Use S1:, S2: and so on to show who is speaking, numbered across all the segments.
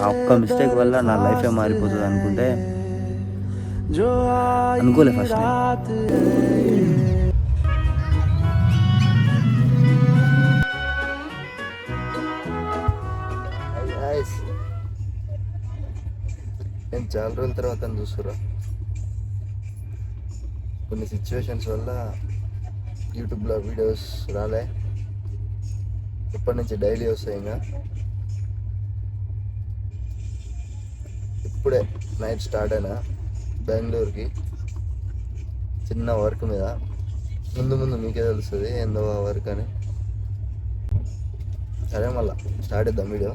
S1: ఆ ఒక్క మిస్టేక్ వల్ల నా లైఫే మారిపోతుంది అనుకుంటే అనుకోలే ఫస్ట్
S2: నేను చాలా రోజుల తర్వాత చూస్తురా. కొన్ని సిచ్యువేషన్స్ వల్ల యూట్యూబ్లో వీడియోస్ రాలే, ఇప్పటి నుంచి డైలీ వస్తాయి. ఇంకా ఇప్పుడే నైట్ స్టార్ట్ అయినా బెంగళూరుకి చిన్న వర్క్ మీద. ముందు మీకే తెలుస్తుంది ఏందో వర్క్ అని. సరే మళ్ళా స్టార్ట్ చేద్దాం వీడియో.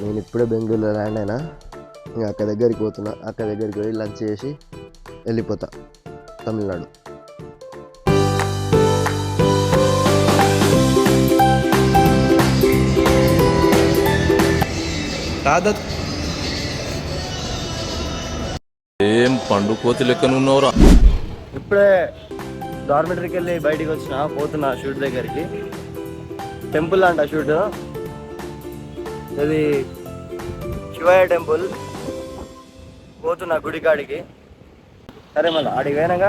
S2: నేను ఇప్పుడే బెంగళూరులో ల్యాండ్ అయినా. ఇంకా అక్క దగ్గరికి పోతున్నా. అక్క దగ్గరికి పోయి లంచ్ చేసి వెళ్ళిపోతా తమిళనాడు.
S3: ఏం పండు కోతి లెక్కనున్నావురా.
S1: ఇప్పుడే డార్మెటరీకి వెళ్ళి బయటికి వచ్చిన, పోతున్నా షూట్ దగ్గరికి. టెంపుల్ అంట షూట్, ఇది శివయ్య టెంపుల్. పోతున్నా గుడి కాడికి. సరే మళ్ళీ ఆడికి పోయినాక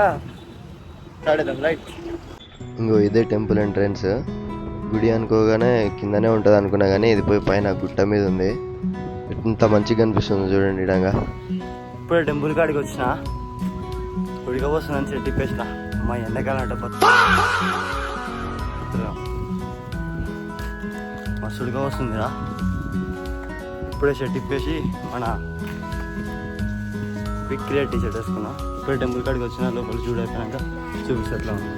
S1: స్టార్ట్ అవుతాం. రైట్.
S2: ఇంకో ఇదే టెంపుల్ ఎంట్రన్స్. గుడి అనుకోగానే కిందనే ఉంటుంది అనుకున్నా, కానీ ఇది పోయి పైన గుట్ట మీద ఉంది. ఎంత మంచిగా అనిపిస్తుంది చూడండి ఇడంగా.
S1: ఇప్పుడే టెంపుల్ కాడికి వచ్చిన, గుడిగా వస్తుందని చెట్టు తిప్పేసిన. మా ఎండాకాలం అంటే మస్తుడిగా వస్తుందిరా. ఇప్పుడే షర్ట్ తిప్పేసి మన బిగ్ క్రియేట్ టీ షర్ట్ వేసుకున్నా. ఇప్పుడే టెంపుల్ కాడికి వచ్చిన, లోపల చూడ అయిపోయినాక చూపిస్తే ఎట్లా ఉంది.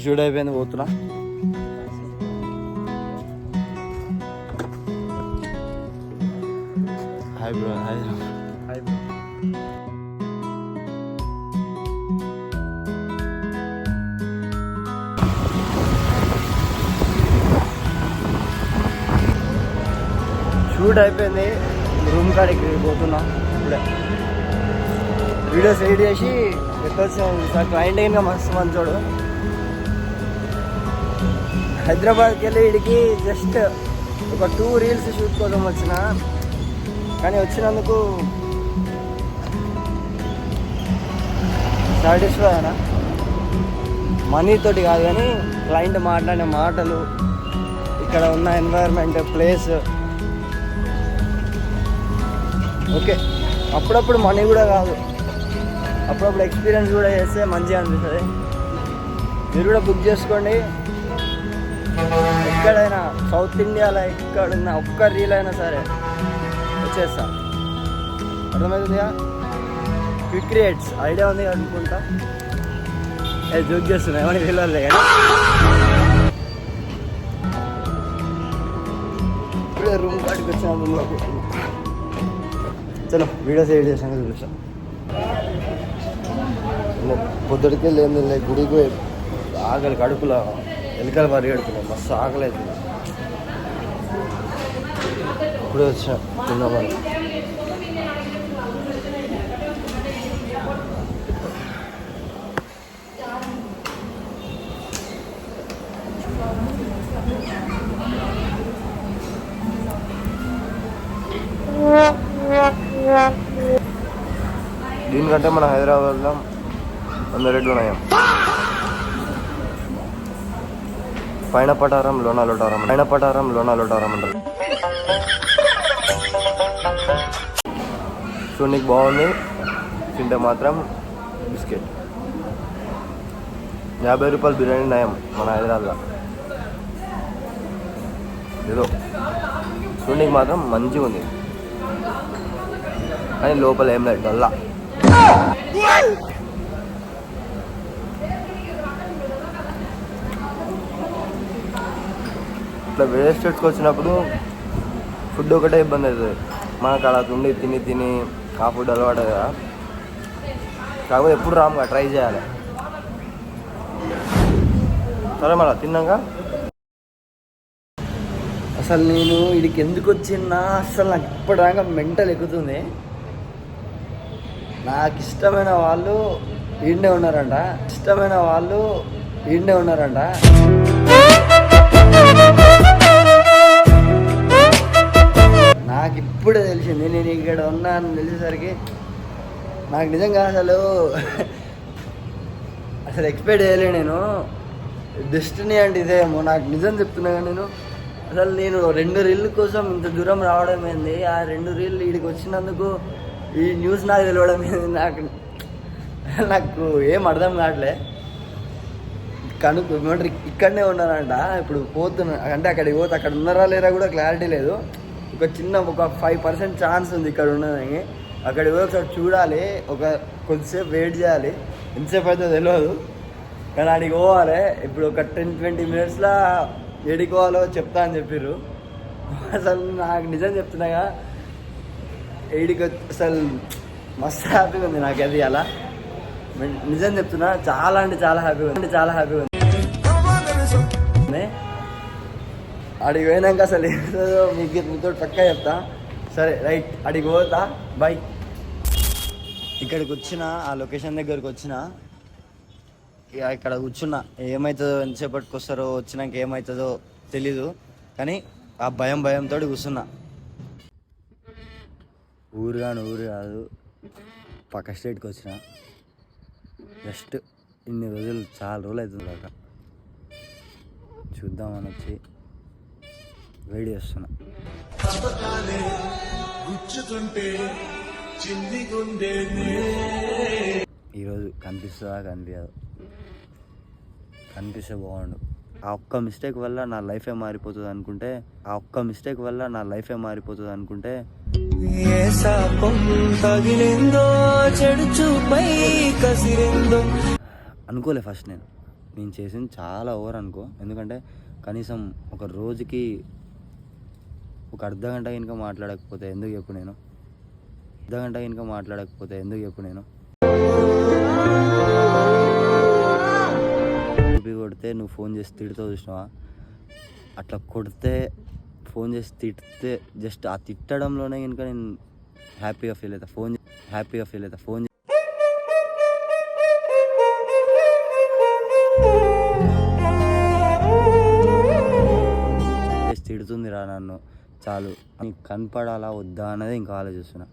S1: షూట్ అయిపోయింది, పోతున్నా. Hi bro. Hi hi bro. Shoot అయిపోయింది, రూమ్ కాడికి పోతున్నా. ఇప్పుడే వీడియోస్ ఎడిట్ చేసి ఎక్కొచ్చాం. సార్ క్లయింట్ అయినా మస్తు మంచోడు. హైదరాబాద్కి వెళ్ళి వీడికి జస్ట్ ఒక 2 రీల్స్ షూట్ కోసం వచ్చిన, కానీ వచ్చినందుకు సాటిస్ఫై అయినా. మనీతోటి కాదు, కానీ క్లయింట్ మాట్లాడిన మాటలు, ఇక్కడ ఉన్న ఎన్వైర్న్మెంట్, ప్లేస్. ఓకే, అప్పుడప్పుడు మనీ కూడా కాదు, అప్పుడప్పుడు ఎక్స్పీరియన్స్ కూడా చేస్తే మంచిగా అనిపిస్తుంది. మీరు కూడా బుక్ చేసుకోండి. ఎక్కడైనా సౌత్ ఇండియాలో ఎక్కడున్న ఒక్క రీల్ అయినా సరే వచ్చేస్తా. అర్థమవుతుందిగా. క్విక్ క్రియేట్స్ ఐడియా ఉంది అనుకుంటా. జోక్ చేస్తున్నా, ఏమని వెళ్ళాలి. ఇప్పుడే రూమ్ కాడికి వచ్చిన, రూమ్లో చలో వీడియోస్ ఎడిట్ చేసాక చూపిస్తాం. పొద్దుడికి లేదు గుడికి ఆకలి, కడుపులో ఎలుకలు పరిగెడుతున్నాయి, మస్తు ఆకలి అవుతుంది. ఇప్పుడే వచ్చా తిన్నామని. దీనికంటే మన హైదరాబాద్లో 100 రెట్లు ఉన్నాయం. పైన పటారం లోన లోటారం, పైన పటారం లోన లోటారం అంటారు. చూడడానికి బాగుంది, తింటే మాత్రం బిస్కెట్. 50 రూపాయలు బిర్యానీ నయం మన హైదరాబాద్లో. ఏదో చూడడానికి మాత్రం మంచిగా ఉంది, కానీ లోపల ఏం లేదు, డల్లా. ఇట్లా వేరే స్టేట్స్కి వచ్చినప్పుడు ఫుడ్ ఒకటే ఇబ్బంది అవుతుంది. మనకు అలా ఉండి తిని తిని ఆ ఫుడ్ అలవాటు కదా, కాకపోతే ఎప్పుడు రాముగా ట్రై చేయాలి. సరే మళ్ళీ తిన్నాక అసలు నేను వీడికి ఎందుకు వచ్చినా అసలు నాకు ఇప్పటిదాకా మెంటల్ ఎక్కుతుంది. నాకు ఇష్టమైన వాళ్ళు ఈడనే ఉన్నారంట, నాకు ఇప్పుడే తెలిసింది. నేను ఇక్కడ ఉన్నాను తెలిసేసరికి నాకు నిజంగా అసలు ఎక్స్పెక్ట్ చేయలే నేను. డెస్టినీ అంటే ఇదేమో, నాకు నిజం చెప్తున్నా. కానీ నేను 2 రీళ్ళ కోసం ఇంత దూరం రావడం ఏంది, ఆ 2 రీళ్ళు వీడికి వచ్చినందుకు ఈ న్యూస్ నాకు తెలియడం ఏంది, నాకు ఏం అర్థం కావట్లే. ఏమంటారు, ఇక్కడనే ఉన్నారంట. ఇప్పుడు పోతున్నా అంటే అక్కడికి పోతే అక్కడ ఉన్నారా లేరా కూడా క్లారిటీ లేదు. ఒక 5% ఛాన్స్ ఉంది ఇక్కడ ఉన్నదని. అక్కడికి పోయి ఒకసారి చూడాలి, కొద్దిసేపు వెయిట్ చేయాలి. ఎంతసేపు అయితే తెలియదు, కానీ అడిగి పోవాలి. ఇప్పుడు ఒక 10-20 మినిట్స్లో ఎడికోవాలో చెప్తా అని చెప్పారు. అసలు నాకు నిజం చెప్తున్నాగా, ఏడికి అసలు మస్తు హ్యాపీగా ఉంది నాకు. అది అలా నిజం చెప్తున్నా, చాలా అంటే చాలా హ్యాపీగా ఉంది. అడిగి పోయినాక అసలు ఏదో మీతో పక్కా చెప్తా. సరే రైట్, అడిగి పోతా, బాయ్. ఇక్కడికి వచ్చిన, ఆ లొకేషన్ దగ్గరికి వచ్చిన, ఇక ఇక్కడ కూర్చున్నా. ఏమవుతుందో, ఎంతసేపటికి వస్తారో, వచ్చినాక ఏమవుతుందో తెలీదు, కానీ ఆ భయంతో కూర్చున్నా. ఊరు కాదు, పక్క స్టేట్కి వచ్చిన. జస్ట్ ఇన్ని రోజులు, చాలా రోజులు అవుతుంది దాకా చూద్దామని వచ్చి వెయిట్ చేస్తున్నా. ఈరోజు కనిపిస్తుందా, కనిపిస్తే బాగుండు. ఆ ఒక్క మిస్టేక్ వల్ల నా లైఫే మారిపోతుంది అనుకుంటే అనుకోలే. ఫస్ట్ నేను చేసింది చాలా ఓవర్ అనుకో. ఎందుకంటే కనీసం ఒక రోజుకి ఒక అర్ధ గంట కనుక మాట్లాడకపోతే ఎందుకు చెప్పు నేను కొడితే నువ్వు ఫోన్ చేసి తిడుతూ చూసినావా, అట్లా కొడితే ఫోన్ చేసి తిడితే జస్ట్ ఆ తిట్టడంలోనే కనుక నేను హ్యాపీగా ఫీల్ అవుతా. ఫోన్ చేసి తిడుతుంది రా నన్ను, చాలు. నీకు కనపడాలా వద్దా అన్నదే ఇంకా ఆలోచిస్తున్నా.